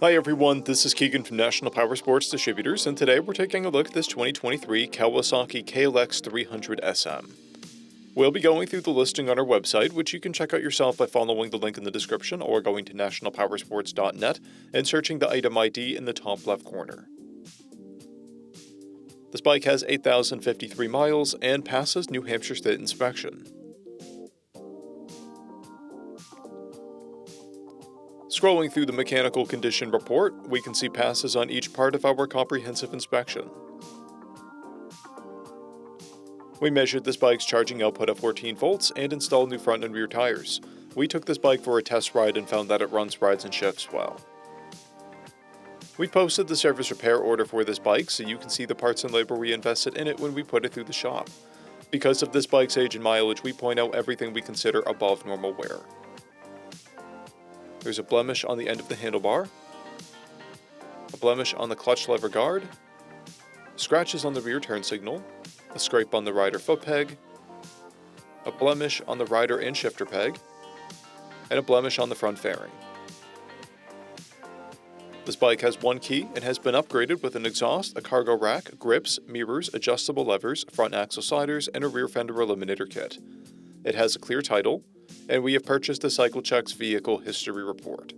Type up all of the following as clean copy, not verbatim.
Hi everyone, this is Keegan from National Powersports Distributors, and today we're taking a look at this 2023 KAWASAKI KLX300 SM. We'll be going through the listing on our website, which you can check out yourself by following the link in the description or going to nationalpowersports.net and searching the item ID in the top left corner. This bike has 8,053 miles and passes New Hampshire State inspection. Scrolling through the mechanical condition report, we can see passes on each part of our comprehensive inspection. We measured this bike's charging output at 14 volts and installed new front and rear tires. We took this bike for a test ride and found that it runs, rides, and shifts well. We posted the service repair order for this bike so you can see the parts and labor we invested in it when we put it through the shop. Because of this bike's age and mileage, we point out everything we consider above normal wear. There's a blemish on the end of the handlebar, a blemish on the clutch lever guard, scratches on the rear turn signal, a scrape on the rider foot peg, a blemish on the rider and shifter peg, and a blemish on the front fairing. This bike has one key and has been upgraded with an exhaust, a cargo rack, grips, mirrors, adjustable levers, front axle sliders, and a rear fender eliminator kit. It has a clear title, and we have purchased the CycleCheck's vehicle history report.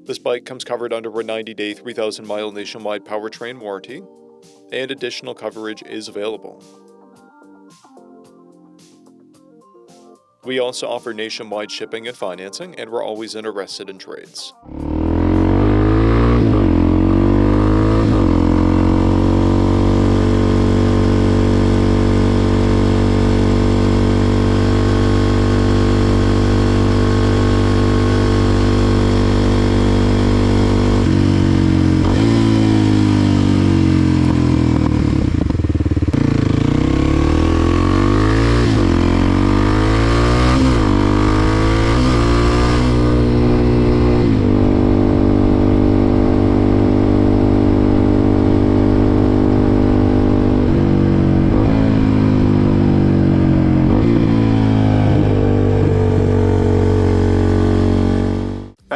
This bike comes covered under a 90-day, 3,000-mile nationwide powertrain warranty, and additional coverage is available. We also offer nationwide shipping and financing, and we're always interested in trades.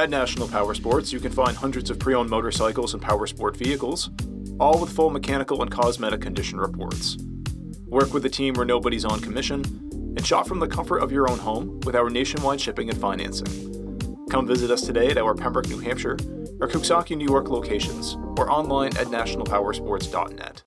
At National Powersports, you can find hundreds of pre-owned motorcycles and powersport vehicles, all with full mechanical and cosmetic condition reports. Work with a team where nobody's on commission, and shop from the comfort of your own home with our nationwide shipping and financing. Come visit us today at our Pembroke, New Hampshire, or KAWASAKI, New York locations, or online at nationalpowersports.net.